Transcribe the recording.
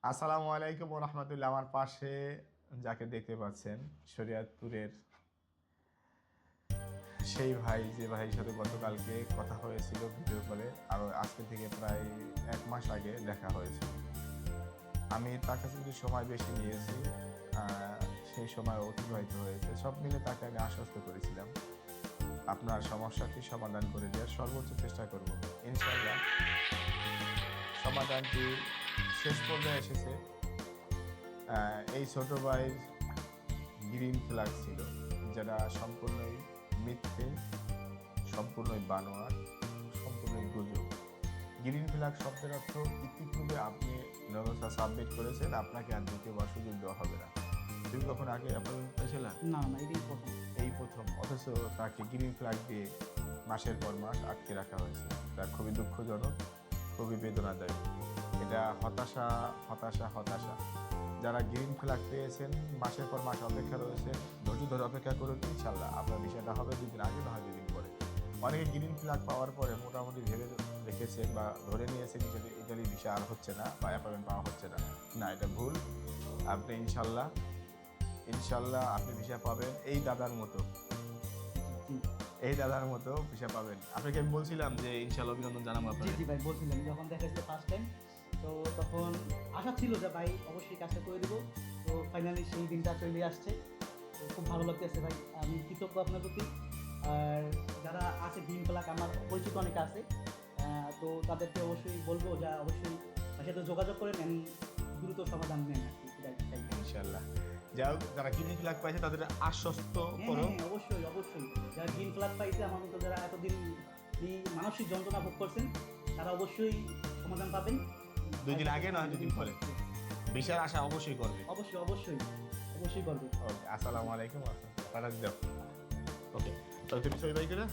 আসসালামু আলাইকুম ওয়া রাহমাতুল্লাহ। আমার পাশে যাকে দেখতে পাচ্ছেন শরীয়তপুরের সেই ভাই, যে ভাইয়ের সাথে গতকালকে কথা হয়েছিল ভিডিও কলে, আর আজকে থেকে প্রায় 1 মাস আগে দেখা হয়েছে। আমি তার কাছে কিছু সময় বেশি নিয়েছি, সেই সময় অতিবাহিত হয়েছে। সব মিলে তাকে আমি আশ্বস্ত করেছিলাম আপনার সমস্যাটি সমাধান করে দেওয়ার সর্বোচ্চ চেষ্টা করব। ইনশাআল্লাহ সমাধানটি শেষ পর্যায়ে এসেছে। এই ছোট ভাইয়ের গ্রিন ফ্ল্যাগ ছিল, যেটা সম্পূর্ণই মিথ্যে, সম্পূর্ণই বানোয়ার, সম্পূর্ণই গুজব। গ্রিন ফ্ল্যাগ শব্দের অর্থ ইতিপূর্বে আপনি ব্যবস্থা সাবমিট করেছেন, আপনাকে আর দ্বিতীয়বার সুযোগ দেওয়া হবে না। তুমি কখন আগে অ্যাপয়েন্টমেন্ট পেয়েছিলেন? না না, এটাই প্রথম। এই প্রথম, অথচ তাকে গ্রিন ফ্ল্যাগ দিয়ে মাসের পর মাস আটকে রাখা হয়েছে। তা খুবই দুঃখজনক, খুবই বেদনাদায়ক। এটা হতাশা হতাশা হতাশা। যারা গ্রিন ফ্ল্যাগ পেয়েছেন, মাসের পর মাস অপেক্ষা রয়েছে, ধৈর্য ধরে অপেক্ষা করুন। ইনশাল্লাহ আপনার বিষয়টা হবে 2 দিন আগে, না হয় 2 দিন পরে। অনেকে গ্রিন ফ্ল্যাগ পাওয়ার পরে মোটামুটি ভেবে রেখেছেন বা ধরে নিয়েছেন যে ইটালি ভিসা আর হচ্ছে না বা অ্যাপয়েন্টমেন্ট পাওয়া হচ্ছে না। না, এটা ভুল। আপনি ইনশাল্লাহ ইনশাল্লাহ আপনি ভিসা পাবেন এই দাদার মতো, জি এই দাদার মতো ভিসা পাবেন। আপনাকে আমি বলছিলাম যে ইনশাল্লাহ অভিনন্দন জানাবো জি আপনাকে। জি ভাই, বলছিলেন যখন দেখা যাচ্ছে ফার্স্ট টাইম, তো তখন আশা ছিল যে ভাই অবশ্যই কাজটা করে দেবো। তো ফাইনালি সেই দিনটা চলে আসছে। তো খুব ভালো লাগতেছে ভাই, আমি কৃতজ্ঞ আপনার প্রতি। আর যারা আছে গ্রিন ফ্ল্যাগ, আমার পরিচিত অনেকে আছে, তো তাদেরকে অবশ্যই বলবো যে অবশ্যই তার সাথে যোগাযোগ করেন, আমি দ্রুত সমাধান নেন আর কি, এটাই চাই। ইনশাল্লাহ যাই হোক, যারা গ্রিন ফ্ল্যাগ পাইছে তাদের আশ্বস্ত হ্যাঁ করো। হ্যাঁ হ্যাঁ, অবশ্যই অবশ্যই। যারা গ্রিন ফ্ল্যাগ পাইছে, আমার মতো যারা এতদিন এই মানসিক যন্ত্রণা ভোগ করছেন, তারা অবশ্যই সমাধান পাবেন। 2 দিন আগে, না হয় 2 দিন পরে ভিসার আশা অবশ্যই করবে। অবশ্যই অবশ্যই অবশ্যই করবে। ওকে, আসসালামু আলাইকুম। পাঠা দাও। ওকে, তাহলে তুমি সই বাই করে